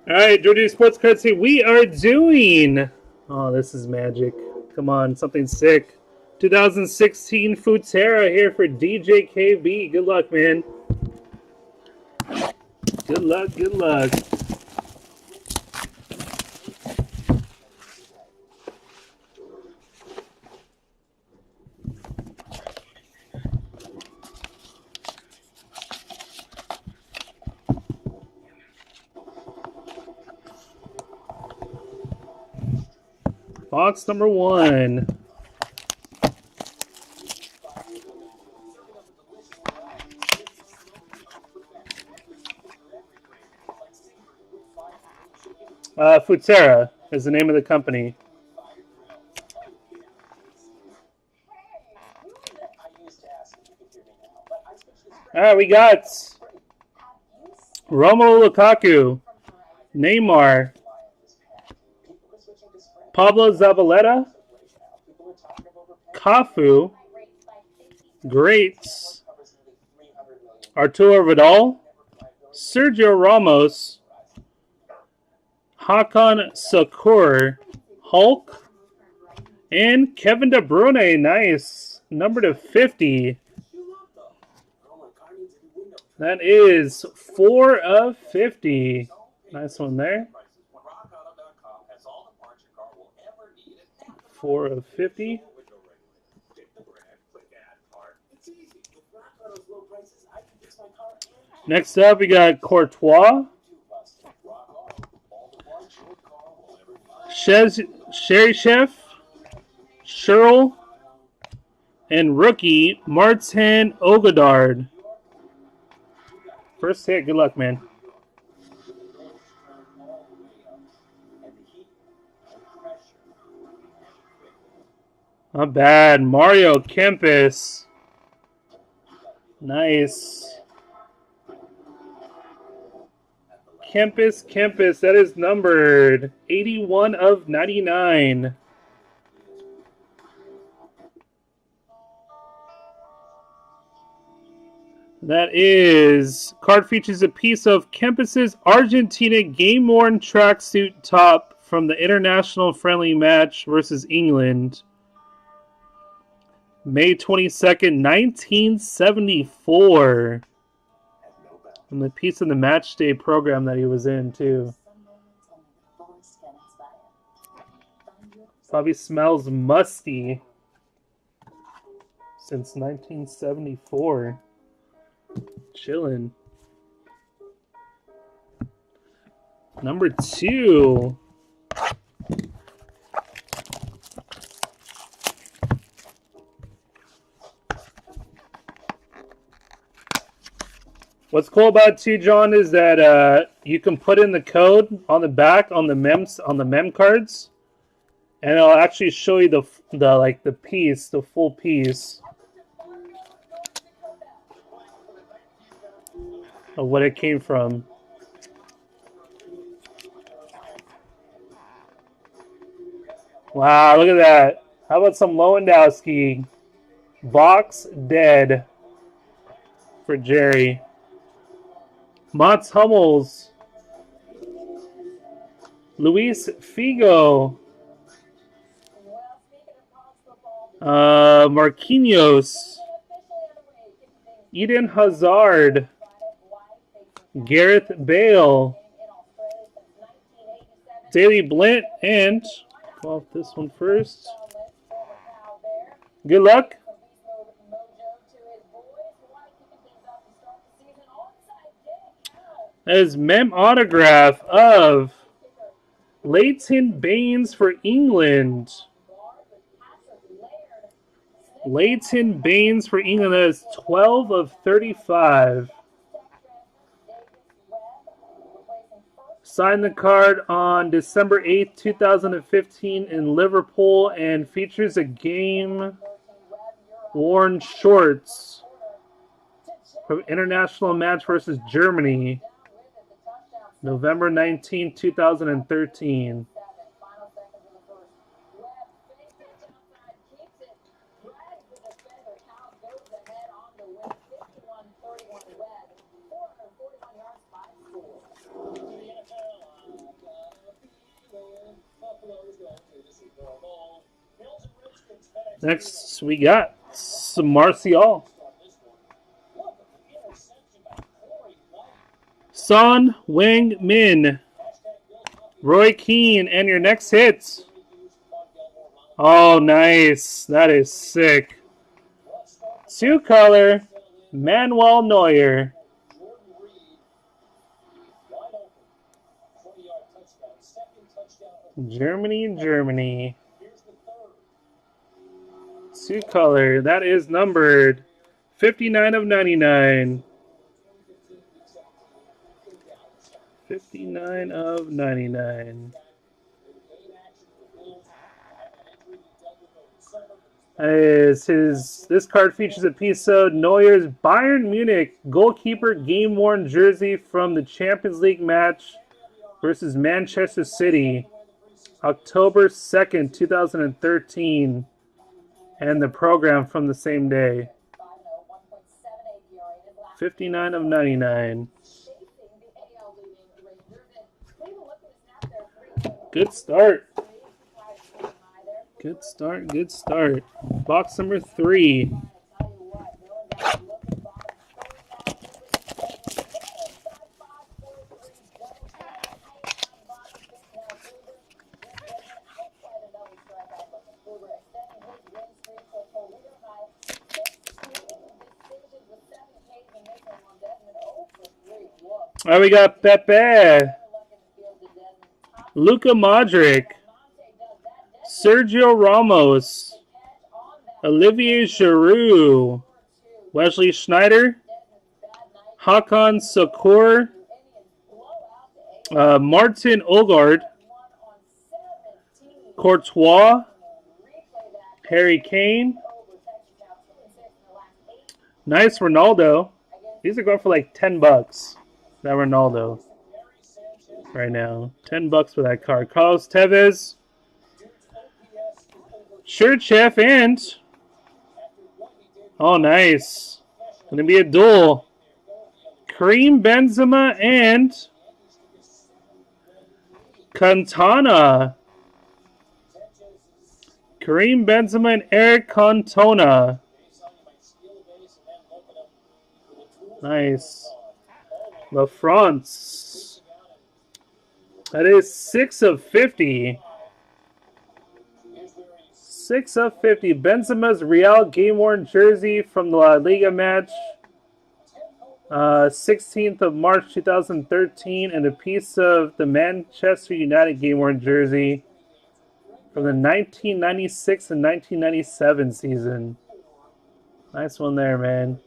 All right, Georgia Sports Cards here. We are doing. Oh, this is magic. Come on, something sick. 2016 Futera here for DjKB. Good luck, man. Good luck, good luck. Box number 1. Futera is the name of the company. All right, we got Romelu Lukaku, Neymar, Pablo Zabaleta, Cafu, Greats, Arturo Vidal, Sergio Ramos, Hakan Sakur, Hulk, and Kevin De Bruyne. Nice. Number to 50. That is 4 of 50. Nice one there. 4 of 50. Next up, we got Courtois, Cheryshev, Sherrill, and rookie Martin Odegaard. First hit, good luck, man. Not bad. Mario Kempis. Nice. Kempis, that is numbered 81 of 99. That is, card features a piece of Kempis's Argentina game-worn tracksuit top from the international friendly match versus England. May 22nd, 1974. And the piece of the match day program that he was in, too. Probably smells musty since 1974. Chillin'. Number 2. What's cool about 2, John, is that you can put in the code on the back on the mem cards, and it'll actually show you the piece, the full piece of what it came from. Wow, look at that. How about some Lewandowski? Box dead for Jerry. Mats Hummels. Luis Figo. Marquinhos. Eden Hazard. Gareth Bale. Daley Blind, and go off this one first. Good luck. That is mem autograph of Leighton Baines for England. Leighton Baines for England. That is 12 of 35. Signed the card on December 8th, 2015 in Liverpool, and features a game-worn shorts from international match versus Germany, November 19, 2013. Next, we got some Martial. Son Wing Min. Roy Keane, and your next hit. Oh, nice. That is sick. 2-color, Manuel Neuer. Germany. 2-color. That is numbered 59 of 99. 59 of 99. This card features a piece of Neuer's Bayern Munich goalkeeper game-worn jersey from the Champions League match versus Manchester City, October 2nd, 2013, and the program from the same day. 59 of 99. Good start. Good start. Box number 3. All right, we got Pepe, Luka Modric, Sergio Ramos, Olivier Giroud, Wesley Sneijder, Hakan Şükür, Martin Odegaard, Courtois, Harry Kane. Nice Ronaldo. These are going for like $10. That Ronaldo right now. $10 for that card. Carlos Tevez, Chef, and oh, nice. Gonna be a duel. Karim Benzema and Cantona. Karim Benzema and Eric Cantona. Nice. La France. That is 6 of 50. 6 of 50. Benzema's Real game-worn jersey from the La Liga match. 16th of March 2013. And a piece of the Manchester United game-worn jersey from the 1996 and 1997 season. Nice one there, man.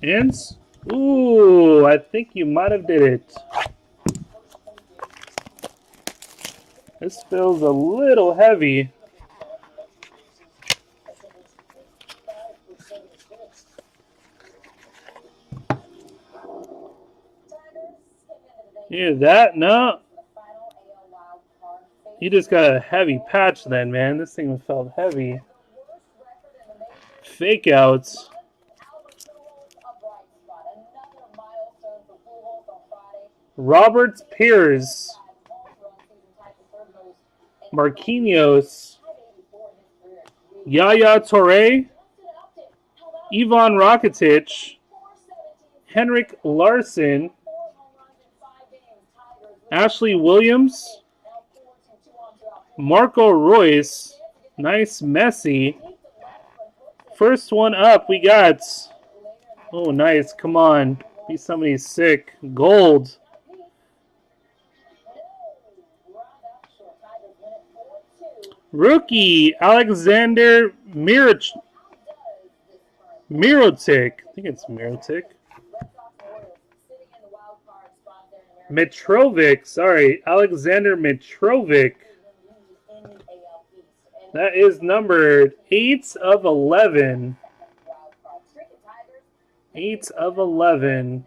Ends? Ooh, I think you might have did it. This feels a little heavy. Yeah, that? No. You just got a heavy patch then, man. This thing felt heavy. Fake outs. Robert Pires, Marquinhos, Yaya Touré, Ivan Rakitic, Henrik Larsson, Ashley Williams, Marco Reus, nice Messi. First one up, we got, oh nice, come on, be somebody sick, gold. Rookie, Alexander Mirotic. I think it's Mirotic. Mitrovic, sorry. Alexander Mitrovic. That is numbered 8 of 11. 8 of 11.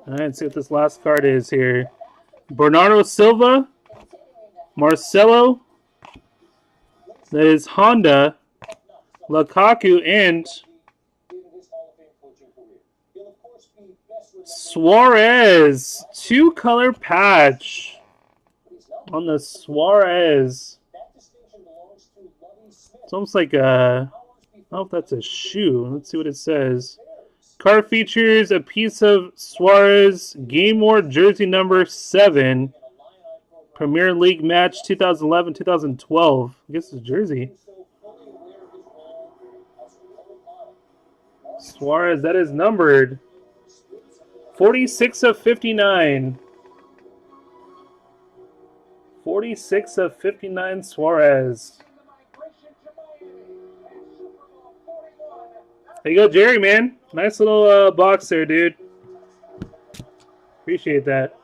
All right, let's see what this last card is here. Bernardo Silva, Marcelo. That is Honda. Lukaku, and Suarez. 2-color patch on the Suarez. It's almost like a... I don't know if that's a shoe. Let's see what it says. Card features a piece of Suarez Game War jersey number 7. Premier League match 2011-2012. I guess it's jersey. Suarez, that is numbered. 46 of 59. 46 of 59 Suarez. There you go, Jerry, man. Nice little box there, dude. Appreciate that.